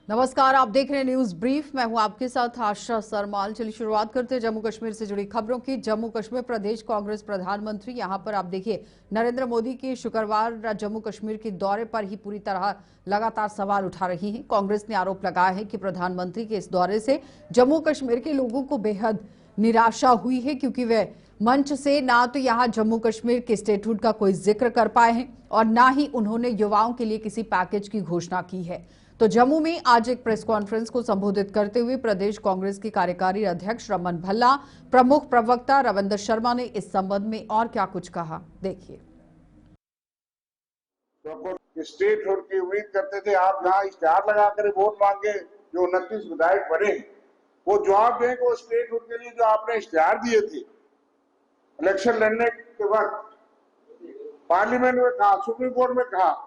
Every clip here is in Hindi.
नमस्कार, आप देख रहे हैं न्यूज ब्रीफ। मैं हूं आपके साथ आशा सरमाल। चलिए शुरुआत करते हैं जम्मू कश्मीर से जुड़ी खबरों की। जम्मू कश्मीर प्रदेश कांग्रेस प्रधानमंत्री यहां पर आप देखिए नरेंद्र मोदी की शुक्रवार जम्मू कश्मीर के दौरे पर ही पूरी तरह लगातार सवाल उठा रही हैं। कांग्रेस ने आरोप लगाया है कि प्रधानमंत्री के इस दौरे से जम्मू कश्मीर के लोगों को बेहद निराशा हुई है, क्योंकि वे मंच से ना तो यहां जम्मू कश्मीर के स्टेटहुड का कोई जिक्र कर पाए हैं और ना ही उन्होंने युवाओं के लिए किसी पैकेज की घोषणा की है। तो जम्मू में आज एक प्रेस कॉन्फ्रेंस को संबोधित करते हुए प्रदेश कांग्रेस के कार्यकारी अध्यक्ष रमन भल्ला, प्रमुख प्रवक्ता रविंद्र शर्मा ने इस संबंध में और क्या कुछ कहा, देखिए। स्टेटहुड की उम्मीद करते थे, आप जहां इश्तेहार लगाकर वोट मांगे, जो 29 विधायक बने वो जवाब दें वो स्टेटहुड के लिए जो आपने इश्तेहार दिए थे इलेक्शन लड़ने के वक्त, पार्लियामेंट में कहा, सुप्रीम कोर्ट में कहा।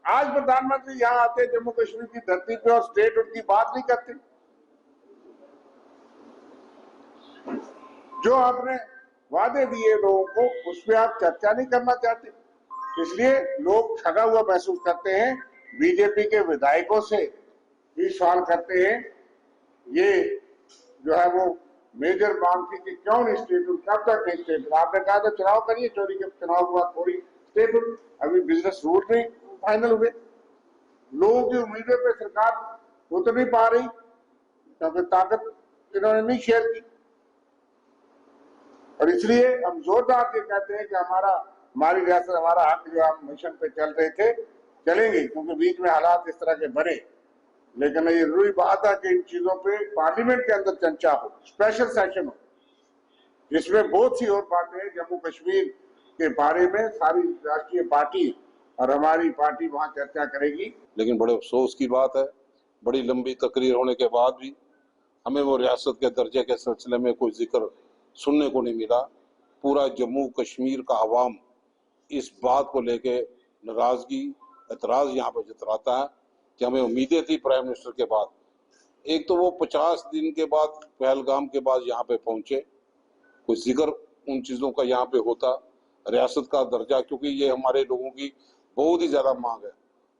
आज प्रधानमंत्री यहां आते जम्मू कश्मीर की धरती पे और स्टेटहुड की बात नहीं करते। जो आपने वादे दिए लोगों को उस पर आप चर्चा नहीं करना चाहते, इसलिए लोग ठगा हुआ महसूस करते हैं। बीजेपी के विधायकों से भी सवाल करते हैं, ये जो है वो मेजर मांग थी कि क्यों नहीं स्टेटहुड, कब तक नहीं स्टेटहुड। आपने कहा था चुनाव करिए, चोरी के चुनाव के बाद थोड़ी स्टेटहुड, अभी बिजनेस रूल नहीं फाइनल हुए। लोगों की उम्मीदों पे सरकार उतर नहीं पा रही क्योंकि ताकत इन्होंने नहीं शेयर की, और इसलिए हम जोरदार ये कहते हैं कि हमारी रियासत, हमारा हक जो हम मिशन पे चल रहे थे चलेंगे, क्योंकि बीच में हालात इस तरह के बने। लेकिन ये जरूरी बात है कि इन चीजों पे पार्लियामेंट के अंदर चर्चा हो, स्पेशल सेशन हो, जिसमें बहुत सी और बातें जम्मू कश्मीर के बारे में सारी राष्ट्रीय पार्टी और हमारी पार्टी वहां चर्चा करेगी। लेकिन बड़े अफसोस की बात है, बड़ी लंबी तकरीर होने के बाद भी हमें वो रियासत के दर्जे के सिलसिले में कोई जिक्र सुनने को नहीं मिला। पूरा जम्मू कश्मीर का अवाम इस बात को लेके नाराजगी, एतराज यहाँ पे जताता है कि हमें उम्मीदें थी प्राइम मिनिस्टर के बाद। एक तो वो 50 दिन के बाद पहलगाम के बाद यहाँ पे पहुंचे, कोई जिक्र उन चीज़ों का यहाँ पे होता, रियासत का दर्जा, क्योंकि ये हमारे लोगों की बहुत ही ज्यादा मांग है।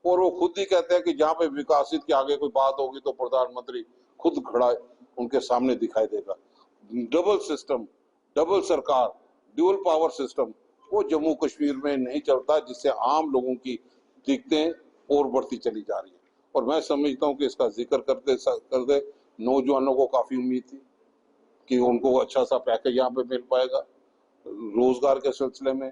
और वो खुद ही कहते हैं कि जहाँ पे विकासित के आगे कोई बात होगी तो प्रधानमंत्री खुद खड़ा उनके सामने दिखाई देगा। डबल सिस्टम, डबल सरकार, ड्यूअल पावर सिस्टम वो जम्मू कश्मीर में नहीं चलता, जिससे आम लोगों की दिक्कतें और बढ़ती चली जा रही है। और मैं समझता हूँ कि इसका जिक्र करते नौजवानों को काफी उम्मीद थी कि उनको अच्छा सा पैकेज यहाँ पे मिल पाएगा, रोजगार के सिलसिले में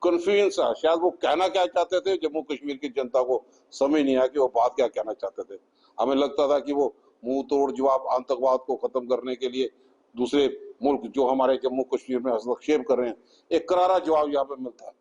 कन्फ्यूजन सा, शायद वो कहना क्या चाहते थे जम्मू कश्मीर की जनता को समझ नहीं आया कि वो बात क्या कहना चाहते थे। हमें लगता था कि वो मुंह तोड़ जवाब आतंकवाद को खत्म करने के लिए दूसरे मुल्क जो हमारे जम्मू कश्मीर में हस्तक्षेप कर रहे हैं, एक करारा जवाब यहाँ पे मिलता है।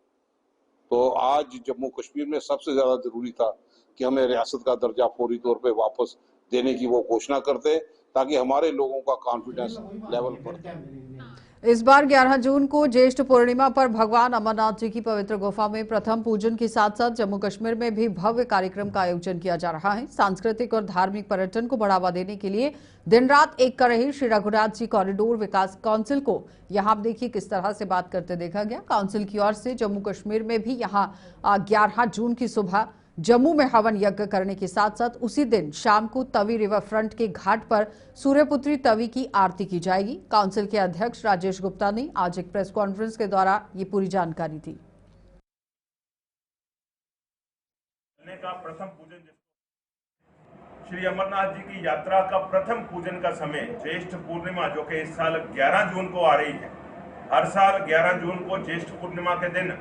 तो आज जम्मू कश्मीर में सबसे ज्यादा जरूरी था कि हमें रियासत का दर्जा फौरी तौर पे वापस देने की वो घोषणा करते, ताकि हमारे लोगों का कॉन्फिडेंस लेवल बढ़ता। इस बार 11 जून को ज्येष्ठ पूर्णिमा पर भगवान अमरनाथ जी की पवित्र गुफा में प्रथम पूजन के साथ साथ जम्मू कश्मीर में भी भव्य कार्यक्रम का आयोजन किया जा रहा है। सांस्कृतिक और धार्मिक पर्यटन को बढ़ावा देने के लिए दिन रात एक कर रही श्री रघुनाथ जी कॉरिडोर विकास काउंसिल को यहाँ आप देखिए किस तरह से बात करते देखा गया। काउंसिल की ओर से जम्मू कश्मीर में भी यहाँ 11 जून की सुबह जम्मू में हवन यज्ञ करने के साथ साथ उसी दिन शाम को तवी रिवर फ्रंट के घाट पर सूर्यपुत्री तवी की आरती की जाएगी। काउंसिल के अध्यक्ष राजेश गुप्ता ने आज एक प्रेस कॉन्फ्रेंस के दौरान ये पूरी जानकारी दी। का प्रथम पूजन, श्री अमरनाथ जी की यात्रा का प्रथम पूजन का समय ज्येष्ठ पूर्णिमा, जो कि इस साल 11 जून को आ रही है। हर साल 11 जून को ज्येष्ठ पूर्णिमा के दिन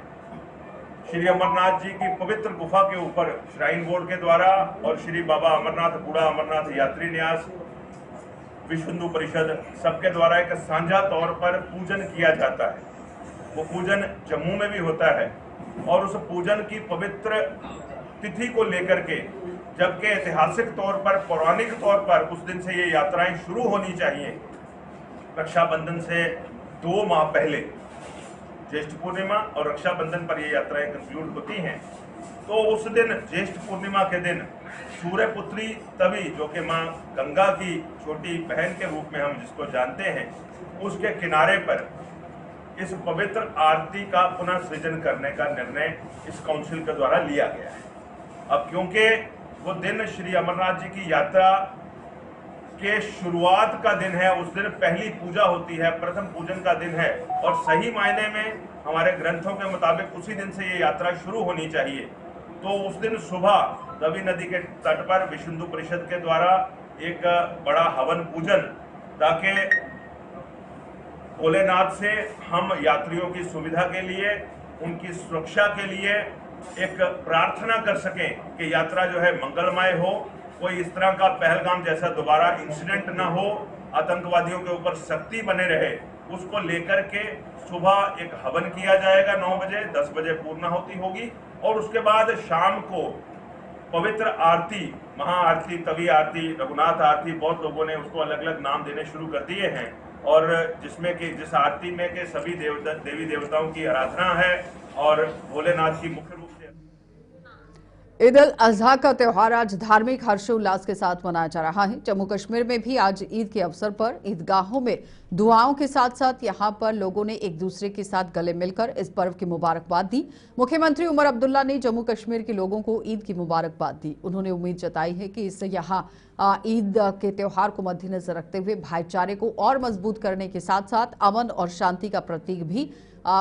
श्री अमरनाथ जी की पवित्र गुफा के ऊपर श्राइन बोर्ड के द्वारा और श्री बाबा अमरनाथ, बूढ़ा अमरनाथ यात्री न्यास, विश्व हिंदू परिषद सबके द्वारा एक साझा तौर पर पूजन किया जाता है। वो पूजन जम्मू में भी होता है और उस पूजन की पवित्र तिथि को लेकर के, जबकि ऐतिहासिक तौर पर, पौराणिक तौर पर उस दिन से ये यात्राएं शुरू होनी चाहिए। रक्षाबंधन से 2 माह पहले ज्येष्ठ पूर्णिमा और रक्षाबंधन पर ये यात्राएं कंक्लूड होती हैं। तो उस दिन, ज्येष्ठ पूर्णिमा के दिन, सूर्यपुत्री तवी, जो कि माँ गंगा की छोटी बहन के रूप में हम जिसको जानते हैं, उसके किनारे पर इस पवित्र आरती का पुनः सृजन करने का निर्णय इस काउंसिल के द्वारा लिया गया है। अब क्योंकि वो दिन श्री अमरनाथ जी की यात्रा के शुरुआत का दिन है। उस दिन पहली पूजा होती है, प्रथम पूजन का दिन है और सही मायने में हमारे ग्रंथों के मुताबिक उसी दिन से ये यात्रा शुरू होनी चाहिए। तो उस दिन सुबह रवि नदी के तट पर विश्व हिंदू परिषद के द्वारा एक बड़ा हवन पूजन, ताकि भोलेनाथ से हम यात्रियों की सुविधा के लिए, उनकी सुरक्षा के लिए एक प्रार्थना कर सकें कि यात्रा जो है मंगलमय हो, कोई इस तरह का पहलगाम जैसा दोबारा इंसिडेंट ना हो, आतंकवादियों के ऊपर सख्ती बने रहे। उसको लेकर के सुबह एक हवन किया जाएगा 9 बजे, 10 बजे पूर्णाहुति होगी और उसके बाद शाम को पवित्र आरती, महाआरती, तवी आरती, रघुनाथ आरती, बहुत लोगों ने उसको अलग अलग नाम देने शुरू कर दिए हैं और जिसमें कि जिस आरती में के सभी देवी देवताओं की आराधना है और भोलेनाथ की मुख्य रूप से ईद उल अजहा का त्यौहार आज धार्मिक हर्षोल्लास के साथ मनाया जा रहा है। जम्मू कश्मीर में भी आज ईद के अवसर पर ईदगाहों में दुआओं के साथ साथ यहां पर लोगों ने एक दूसरे के साथ गले मिलकर इस पर्व की मुबारकबाद दी। मुख्यमंत्री उमर अब्दुल्ला ने जम्मू कश्मीर के लोगों को ईद की मुबारकबाद दी। उन्होंने उम्मीद जताई है कि इससे यहां ईद के त्यौहार को मद्देनजर रखते हुए भाईचारे को और मजबूत करने के साथ साथ अमन और शांति का प्रतीक भी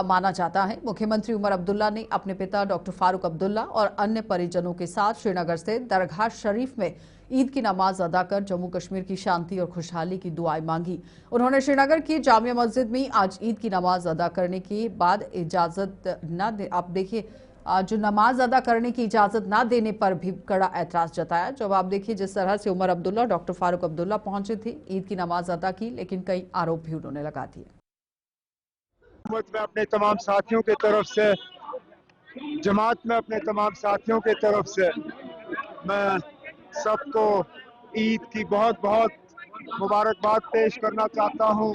माना जाता है। मुख्यमंत्री उमर अब्दुल्ला ने अपने पिता डॉक्टर फारूक अब्दुल्ला और अन्य परिजनों के साथ श्रीनगर से दरगाह शरीफ में ईद की नमाज अदा कर जम्मू कश्मीर की शांति और खुशहाली की दुआएं मांगी। उन्होंने श्रीनगर की जामिया मस्जिद में आज ईद की नमाज अदा करने के बाद इजाजत न दे, आप देखिए जो नमाज अदा करने की इजाजत न देने पर भी कड़ा ऐतराज जताया। जब आप देखिए जिस तरह से उमर अब्दुल्ला डॉक्टर फारूक अब्दुल्ला पहुंचे थे, ईद की नमाज अदा की, लेकिन कई आरोप भी उन्होंने लगा दिए। मैं अपने तमाम साथियों की तरफ से, जमात में अपने तमाम साथियों की तरफ से मैं सबको ईद की बहुत बहुत मुबारकबाद पेश करना चाहता हूं।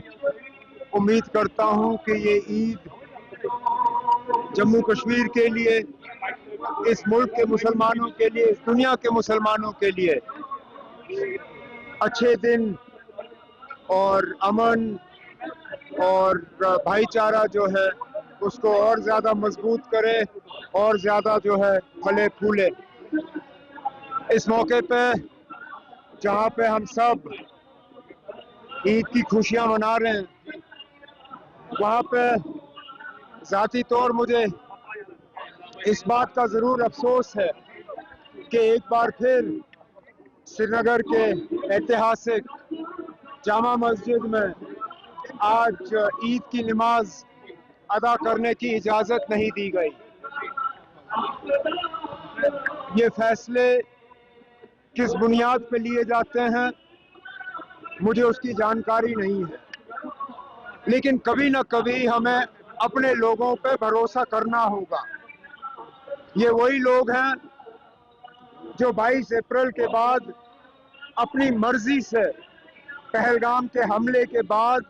उम्मीद करता हूं कि ये ईद जम्मू कश्मीर के लिए, इस मुल्क के मुसलमानों के लिए, इस दुनिया के मुसलमानों के लिए अच्छे दिन और अमन और भाईचारा जो है उसको और ज़्यादा मजबूत करे और ज़्यादा जो है फले फूले। इस मौके पे जहाँ पे हम सब ईद की खुशियाँ मना रहे हैं, वहाँ पे ज़ाती तौर मुझे इस बात का ज़रूर अफसोस है कि एक बार फिर श्रीनगर के ऐतिहासिक जामा मस्जिद में आज ईद की नमाज अदा करने की इजाज़त नहीं दी गई। ये फैसले किस बुनियाद पे लिए जाते हैं मुझे उसकी जानकारी नहीं है, लेकिन कभी ना कभी हमें अपने लोगों पे भरोसा करना होगा। ये वही लोग हैं जो 22 अप्रैल के बाद अपनी मर्जी से पहलगाम के हमले के बाद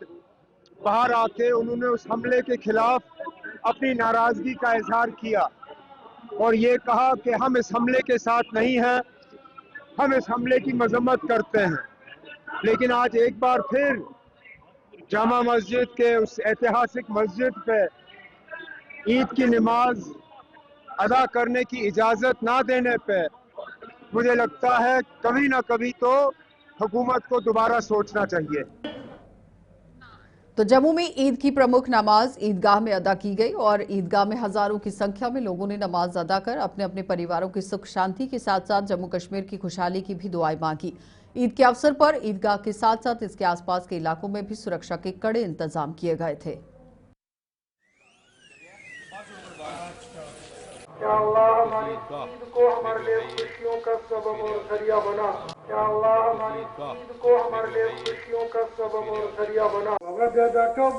बाहर आके उन्होंने उस हमले के खिलाफ अपनी नाराजगी का इजहार किया और ये कहा कि हम इस हमले के साथ नहीं हैं, हम इस हमले की मजम्मत करते हैं। लेकिन आज एक बार फिर जामा मस्जिद के उस ऐतिहासिक मस्जिद पे ईद की नमाज अदा करने की इजाज़त ना देने पे मुझे लगता है कभी ना कभी तो हुकूमत को दोबारा सोचना चाहिए। तो जम्मू में ईद की प्रमुख नमाज ईदगाह में अदा की गई और ईदगाह में हजारों की संख्या में लोगों ने नमाज अदा कर अपने अपने परिवारों की सुख शांति के साथ साथ जम्मू कश्मीर की खुशहाली की भी दुआएं मांगी। ईद के अवसर पर ईदगाह के साथ साथ इसके आसपास के इलाकों में भी सुरक्षा के कड़े इंतजाम किए गए थे। या अल्लाह हमारी ईद को हमारे लिए खुशियों का सबब और जरिया बना। या अल्लाह हमारी ईद को हमारे लिए खुशियों का सबब और जरिया बना। ववजदक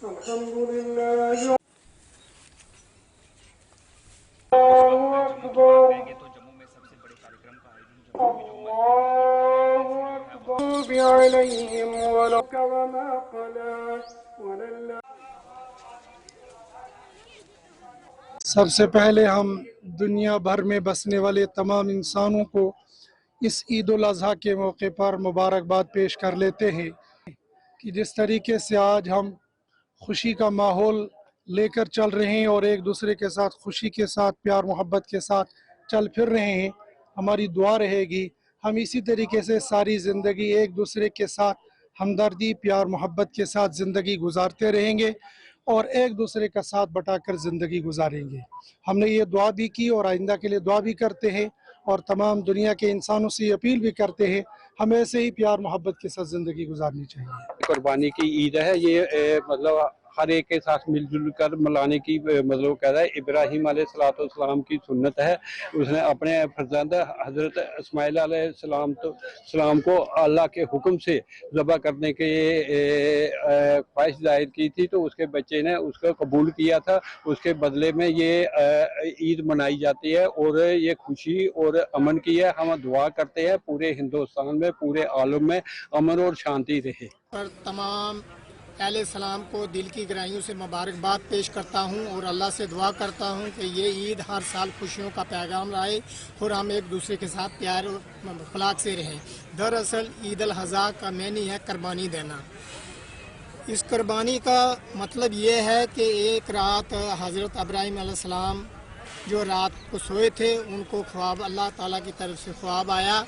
अल्हम्दुलिल्लाह अलैहिम व वलिल्लाह। सबसे पहले हम दुनिया भर में बसने वाले तमाम इंसानों को इस ईद उल अज़हा के मौके पर मुबारकबाद पेश कर लेते हैं कि जिस तरीके से आज हम खुशी का माहौल लेकर चल रहे हैं और एक दूसरे के साथ खुशी के साथ प्यार मोहब्बत के साथ चल फिर रहे हैं, हमारी दुआ रहेगी हम इसी तरीके से सारी ज़िंदगी एक दूसरे के साथ हमदर्दी प्यार मोहब्बत के साथ ज़िंदगी गुजारते रहेंगे और एक दूसरे का साथ बटाकर ज़िंदगी गुजारेंगे। हमने ये दुआ भी की और आइंदा के लिए दुआ भी करते हैं और तमाम दुनिया के इंसानों से अपील भी करते हैं हमें ऐसे ही प्यार मोहब्बत के साथ ज़िंदगी गुजारनी चाहिए। कुर्बानी की ईद है ये, मतलब हर एक के साथ मिलजुल कर मनाने की मतलब कह रहा है। इब्राहीम अलैहिस्सलाम की सुन्नत है, उसने अपने फर्जंद हज़रत इस्माइल अलैहिस्सलाम को अल्लाह के हुक्म से ज़बह करने के ख्वाहिश जाहिर की थी, तो उसके बच्चे ने उसको कबूल किया था। उसके बदले में ये ईद मनाई जाती है और ये खुशी और अमन की है। हम दुआ करते हैं पूरे हिंदुस्तान में, पूरे आलम में अमन और शांति रहे। पर तमाम अहले सलाम को दिल की गहराइयों से मुबारकबाद पेश करता हूँ और अल्लाह से दुआ करता हूँ कि ये ईद हर साल खुशियों का पैगाम लाए और हम एक दूसरे के साथ प्यार और अखलाक से रहें। दरअसल ईद अल अज़हा का मैनी है कुर्बानी देना। इस कुर्बानी का मतलब ये है कि एक रात हज़रत इब्राहीम अलैहिस्सलाम जो रात को सोए थे, उनको ख्वाब अल्लाह ताला की तरफ से ख्वाब आया,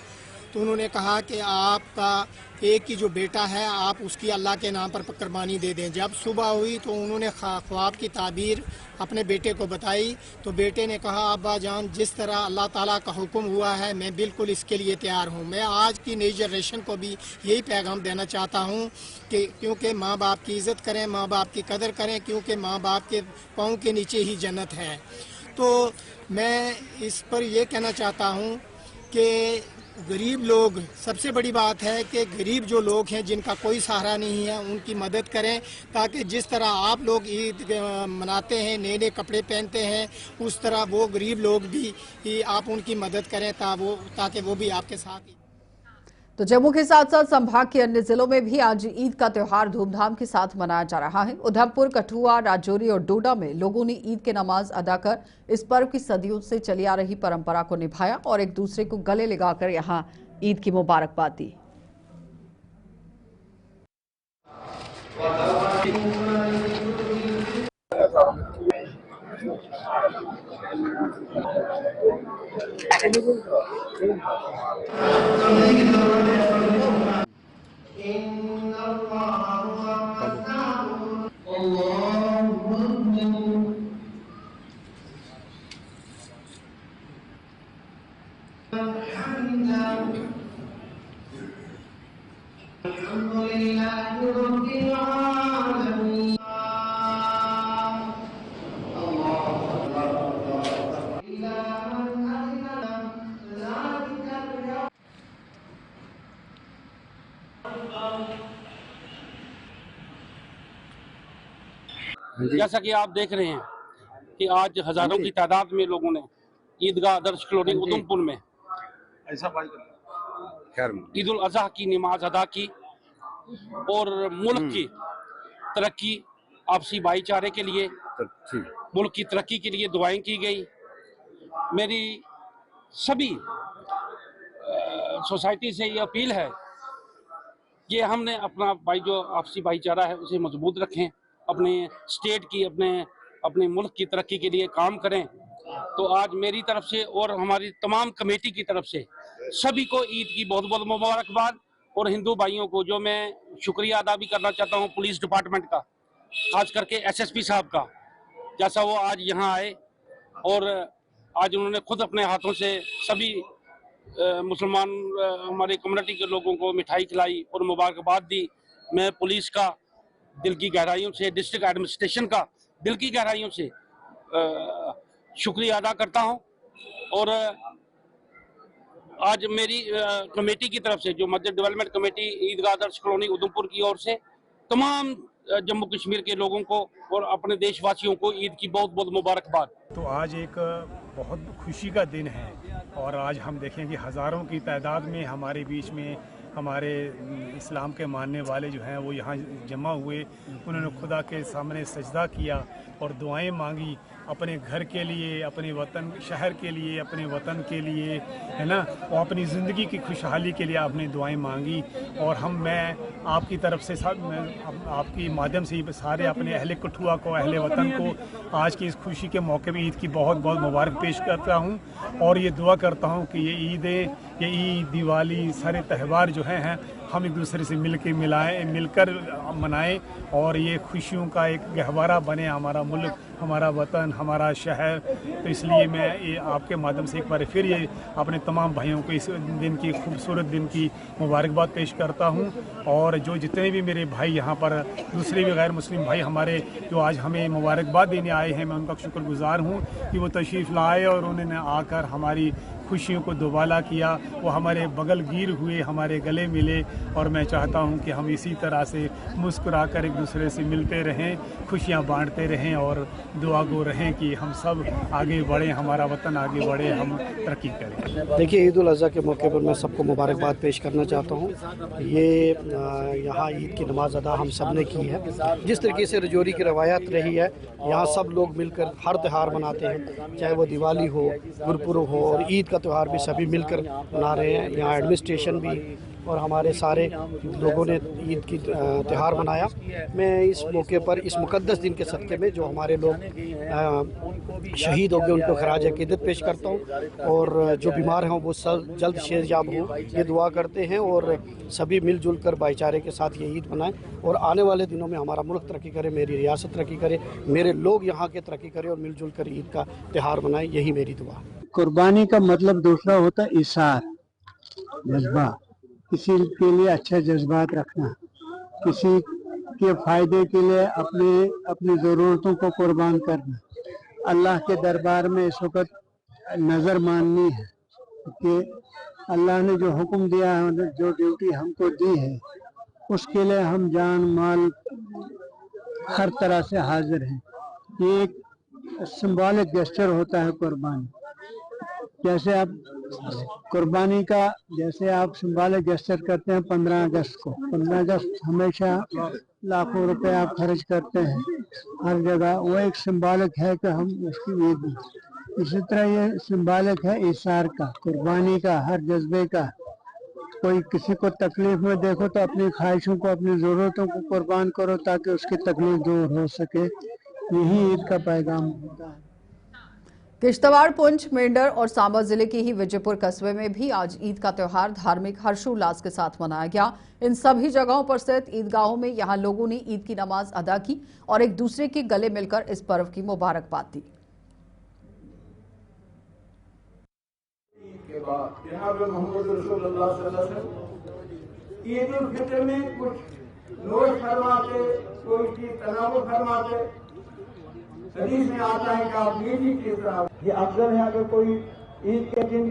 तो उन्होंने कहा कि आपका एक ही जो बेटा है आप उसकी अल्लाह के नाम पर कुर्बानी दे दें। जब सुबह हुई तो उन्होंने ख्वाब की ताबीर अपने बेटे को बताई, तो बेटे ने कहा अब्बा जान जिस तरह अल्लाह ताला का हुक्म हुआ है मैं बिल्कुल इसके लिए तैयार हूँ। मैं आज की नई जनरेशन को भी यही पैगाम देना चाहता हूँ कि क्योंकि माँ बाप की इज़्ज़त करें, माँ बाप की कदर करें, क्योंकि माँ बाप के पाँव के नीचे ही जन्नत है। तो मैं इस पर यह कहना चाहता हूँ कि गरीब लोग, सबसे बड़ी बात है कि गरीब जो लोग हैं जिनका कोई सहारा नहीं है उनकी मदद करें, ताकि जिस तरह आप लोग ईद मनाते हैं, नए नए कपड़े पहनते हैं, उस तरह वो गरीब लोग भी आप उनकी मदद करें ताकि वो भी आपके साथ। तो जम्मू के साथ साथ संभाग के अन्य जिलों में भी आज ईद का त्योहार धूमधाम के साथ मनाया जा रहा है। उधमपुर, कठुआ, राजौरी और डोडा में लोगों ने ईद के नमाज अदा कर इस पर्व की सदियों से चली आ रही परंपरा को निभाया और एक दूसरे को गले लगाकर यहां ईद की मुबारकबाद दी। जैसा कि आप देख रहे हैं कि आज हजारों की तादाद में लोगों ने ईदगाह आदर्श कॉलोनी उधमपुर में ईद उल अज़हा की नमाज अदा की और मुल्क की तरक्की, आपसी भाईचारे के लिए, मुल्क की तरक्की के लिए दुआएं की गई। मेरी सभी सोसाइटी से ये अपील है कि हमने अपना जो आपसी भाईचारा है उसे मजबूत रखें, अपने स्टेट की, अपने मुल्क की तरक्की के लिए काम करें। तो आज मेरी तरफ से और हमारी तमाम कमेटी की तरफ से सभी को ईद की बहुत बहुत मुबारकबाद। और हिंदू भाइयों को जो मैं शुक्रिया अदा भी करना चाहता हूँ पुलिस डिपार्टमेंट का, खास करके एसएसपी साहब का, जैसा वो आज यहाँ आए और आज उन्होंने खुद अपने हाथों से सभी मुसलमान हमारे कम्युनिटी के लोगों को मिठाई खिलाई और मुबारकबाद दी। मैं पुलिस का दिल की गहराइयों से, डिस्ट्रिक्ट एडमिनिस्ट्रेशन का दिल की गहराइयों से शुक्रिया अदा करता हूं। और आज मेरी कमेटी की तरफ से, जो मस्जिद डेवलपमेंट कमेटी ईदगाह आदर्श कॉलोनी उधमपुर की ओर से, तमाम जम्मू कश्मीर के लोगों को और अपने देशवासियों को ईद की बहुत बहुत मुबारकबाद। तो आज एक बहुत खुशी का दिन है और आज हम देखें कि हज़ारों की तादाद में हमारे बीच में हमारे इस्लाम के मानने वाले जो हैं वो यहाँ जमा हुए, उन्होंने खुदा के सामने सजदा किया और दुआएं मांगी अपने घर के लिए, अपने वतन शहर के लिए, अपने वतन के लिए, है ना, और अपनी ज़िंदगी की खुशहाली के लिए आपने दुआएं मांगी। और मैं आपकी तरफ से आपकी माध्यम से सारे अपने अहले कठुआ को, अहले वतन को आज की इस खुशी के मौके में ईद की बहुत बहुत मुबारक पेश करता हूँ और ये दुआ करता हूँ कि ये ईदें, ये ईद, दिवाली, सारे त्यौहार जो हैं हम एक दूसरे से मिलकर मनाएं और ये खुशियों का एक गहवारा बने हमारा मुल्क, हमारा वतन, हमारा शहर। तो इसलिए मैं ये आपके माध्यम से एक बार फिर ये अपने तमाम भाइयों को इस दिन की, खूबसूरत दिन की मुबारकबाद पेश करता हूँ। और जो जितने भी मेरे भाई यहाँ पर, दूसरे भी गैर मुस्लिम भाई हमारे जो आज हमें मुबारकबाद देने आए हैं, मैं उनका शुक्रगुजार हूँ कि वो तशरीफ़ लाए और उन्होंने आकर हमारी खुशियों को दोबाला किया, वो हमारे बगल गिर हुए, हमारे गले मिले। और मैं चाहता हूं कि हम इसी तरह से मुस्कुराकर एक दूसरे से मिलते रहें, खुशियां बांटते रहें और दुआ गो रहें कि हम सब आगे बढ़ें, हमारा वतन आगे बढ़े, हम तरक्की करें। देखिए, ईद उल अज़हा के मौके पर मैं सबको मुबारकबाद पेश करना चाहता हूं। ये यहाँ ईद की नमाज अदा हम सब ने की है। जिस तरीके से रजौरी की रवायत रही है, यहाँ सब लोग मिलकर हर त्यौहार मनाते हैं, चाहे वो दिवाली हो, गुरपुरब हो, और ईद का त्यौहार भी सभी मिलकर मना रहे हैं। यहाँ एडमिनिस्ट्रेशन भी और हमारे सारे लोगों ने ईद की त्यौहार मनाया। मैं इस मौके पर, इस मुक़द्दस दिन के सदक़े में जो हमारे लोग शहीद हो गए, उनको खराज अक़ीदत पेश करता हूँ और जो बीमार हैं वो जल्द सेहतयाब हों, ये दुआ करते हैं। और सभी मिलजुल कर भाईचारे के साथ ये ईद मनाएं और आने वाले दिनों में हमारा मुल्क तरक्की करे, मेरी रियासत तरक्की करे, मेरे लोग यहाँ के तरक्की करें और मिलजुल कर ईद का त्यौहार मनाएं, यही मेरी दुआ। कुर्बानी का मतलब दूसरा होता है इसार, जज्बा, किसी के लिए अच्छे जज्बात रखना, किसी के फ़ायदे के लिए अपनी ज़रूरतों को कुर्बान करना। अल्लाह के दरबार में इस वक्त नज़र माननी है कि अल्लाह ने जो हुक्म दिया है, जो ड्यूटी हमको दी है, उसके लिए हम जान माल हर तरह से हाजिर हैं। ये एक सिंबॉलिक गेस्चर होता है कुर्बानी। जैसे आप कुर्बानी का, जैसे आप सिंबॉलिक गेस्चर करते हैं 15 अगस्त को, 15 अगस्त हमेशा लाखों रुपए आप खर्च करते हैं हर जगह, वो एक सिंबॉलिक है कि हम उसकी ईद। इसी तरह ये सिंबॉलिक है इसार का, कुर्बानी का, हर जज्बे का। कोई किसी को तकलीफ में देखो तो अपनी ख्वाहिशों को, अपनी ज़रूरतों को कुर्बान करो ताकि उसकी तकलीफ दूर हो सके। यही ईद का पैगाम होता है। किश्तवाड़, पुंछ, मेंढर और सांबा जिले के ही विजयपुर कस्बे में भी आज ईद का त्यौहार धार्मिक हर्षोल्लास के साथ मनाया गया। इन सभी जगहों पर स्थित ईदगाहों में यहाँ लोगों ने ईद की नमाज अदा की और एक दूसरे के गले मिलकर इस पर्व की मुबारकबाद दी। ईद उल फितर में कुछ नोश फरमाते, कोई चीज तनावुल फरमाते। हदीस में आता है कि आप मीठी चीज तरह ये अफजल है। अगर कोई ईद के दिन,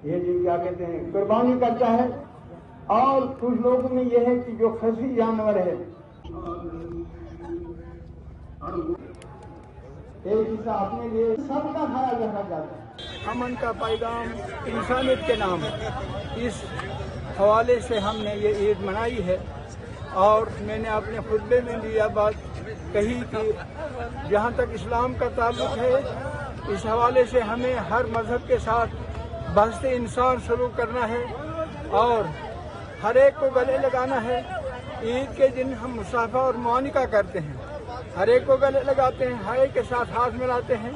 ये दिन क्या कहते हैं, कुर्बानी करता है, और कुछ लोगों में यह है कि जो खसी जानवर है, एक हिस्सा अपने लिए, सबका खाया जाना जाता है। अमन का पैगाम इंसानियत के नाम, इस हवाले से हमने ये ईद मनाई है। और मैंने अपने खुतबे में भी यह बात कही कि जहाँ तक इस्लाम का ताल्लुक है, इस हवाले से हमें हर मजहब के साथ बहस इंसान सलूक करना है और हर एक को गले लगाना है। ईद के दिन हम मुसाफा और मुआनिका करते हैं, हर एक को गले लगाते हैं, हर एक के साथ हाथ मिलाते हैं।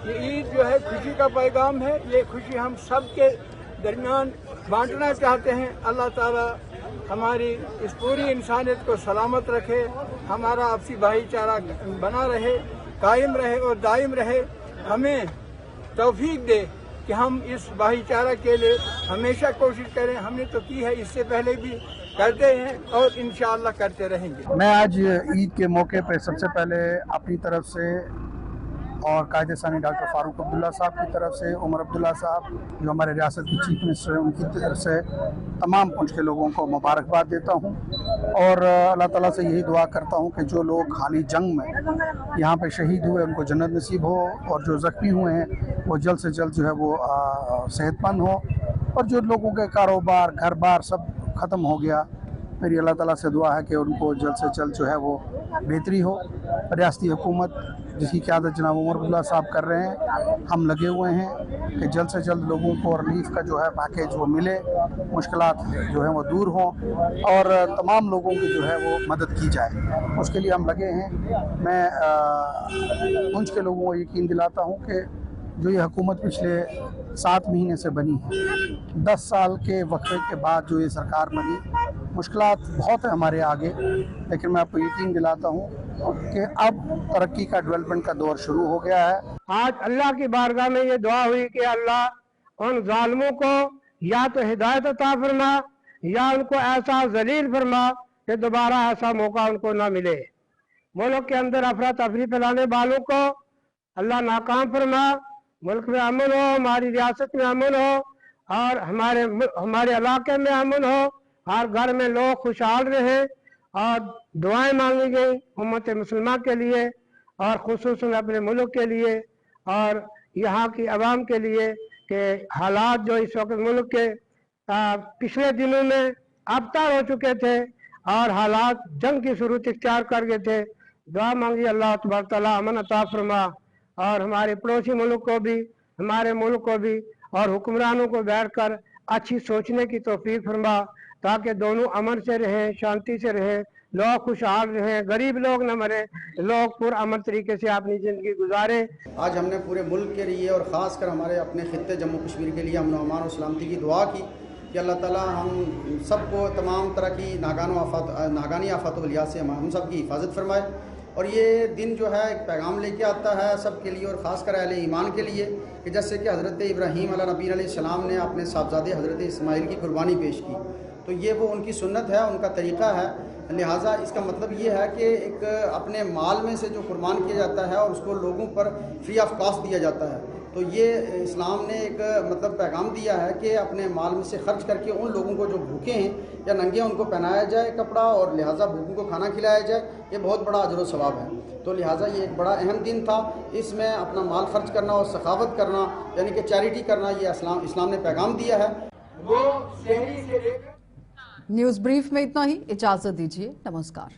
ये ईद जो है खुशी का पैगाम है। ये खुशी हम सब के दरमियान बांटना चाहते हैं। अल्लाह ताला हमारी इस पूरी इंसानियत को सलामत रखे, हमारा आपसी भाईचारा बना रहे, कायम रहे और दायम रहे। हमें तौफीक दे कि हम इस भाईचारा के लिए हमेशा कोशिश करें। हमने तो की है, इससे पहले भी करते हैं और इंशाअल्लाह करते रहेंगे। मैं आज ईद के मौके पर सबसे पहले अपनी तरफ से और कायदे सानी डॉक्टर फारूक अब्दुल्ला साहब की तरफ से, उमर अब्दुल्ला साहब जो हमारे रियासत के चीफ मिनिस्टर हैं, उनकी तरफ से तमाम पुंछ के लोगों को मुबारकबाद देता हूं और अल्लाह ताला से यही दुआ करता हूं कि जो लोग हाली जंग में यहाँ पे शहीद हुए उनको जन्नत नसीब हो और जो ज़ख्मी हुए हैं वो जल्द से जल्द जो है वो सेहतमंद हो और जो लोगों के कारोबार, घर बार सब ख़त्म हो गया। मेरी अल्लाह ताला से दुआ है कि उनको जल्द से जल्द जो है वो बेहतरी हो। रियासती हुकूमत जिसकी क़यादत जनाब उमर अब्दुल्ला साहब कर रहे हैं, हम लगे हुए हैं कि जल्द से जल्द लोगों को रिलीफ का जो है पैकेज वो मिले, मुश्किलात जो है वो दूर हों और तमाम लोगों की जो है वो मदद की जाए, उसके लिए हम लगे हैं। मैं पुंछ के लोगों को यकीन दिलाता हूँ कि जो ये हुकूमत पिछले 7 महीने से बनी है, 10 साल के वक्फे के बाद जो ये सरकार बनी, मुश्किलात बहुत है हमारे आगे, लेकिन मैं आपको यकीन दिलाता हूँ कि अब तरक्की का डेवलपमेंट का दौर शुरू हो गया है। आज अल्लाह की बारगाह में ये दुआ हुई कि अल्लाह उन जालिमों को या तो हिदायत अता फरमा या उनको ऐसा जलील फरमा कि दोबारा ऐसा मौका उनको ना मिले। मुल्क के अंदर अफरा तफरी फैलाने वालों को अल्लाह नाकाम फरमा, मुल्क में अमन हो, हमारी रियासत में अमन हो और हमारे इलाके में अमन हो, हर घर में लोग खुशहाल रहें। और दुआएं मांगी गई उम्मत मुसलमान के लिए और खुसूसन अपने मुल्क के लिए और यहाँ की आवाम के लिए कि हालात जो इस वक्त मुल्क के पिछले दिनों में अबतर हो चुके थे और हालात जंग की सूरत इख्तियार कर गए थे। दुआ मांगी अल्लाह तबारक तआला अमन अता फरमा और हमारे पड़ोसी मुल्क को भी, हमारे मुल्क को भी और हुक्मरानों को बैठकर अच्छी सोचने की तौफीक फरमा ताकि दोनों अमन से रहें, शांति से रहें, लोग खुशहाल रहें, गरीब लोग न मरें, लोग पुरअमन तरीके से अपनी ज़िंदगी गुजारें। आज हमने पूरे मुल्क के लिए और ख़ासकर हमारे अपने खित्ते जम्मू कश्मीर के लिए अमन व अमान और सलामती की दुआ की कि अल्लाह ताला हम सबको तमाम तरह की नागानी आफत वलिया से हम सब की हिफाजत फरमाए। और ये दिन जो है एक पैगाम लेके आता है सब के लिए और ख़ासकर अहले ईमान के लिए कि जैसे कि हज़रत इब्राहीम अलैहिस्सलाम ने अपने साहबजादे हज़रत इस्माइल की कुर्बानी पेश की, तो ये वो उनकी सुन्नत है, उनका तरीक़ा है। लिहाजा इसका मतलब ये है कि एक अपने माल में से जो कुर्बान किया जाता है और उसको लोगों पर फ्री ऑफ कॉस्ट दिया जाता है, तो ये इस्लाम ने एक मतलब पैगाम दिया है कि अपने माल में से खर्च करके उन लोगों को जो भूखे हैं या नंगे हैं उनको पहनाया जाए कपड़ा और लिहाजा भूखों को खाना खिलाया जाए। ये बहुत बड़ा अजर व सवाब है। तो लिहाजा ये एक बड़ा अहम दिन था। इसमें अपना माल खर्च करना और सखावत करना यानी कि चैरिटी करना, ये इस्लाम ने पैगाम दिया है। न्यूज़ ब्रीफ में इतना ही, इजाजत दीजिए, नमस्कार।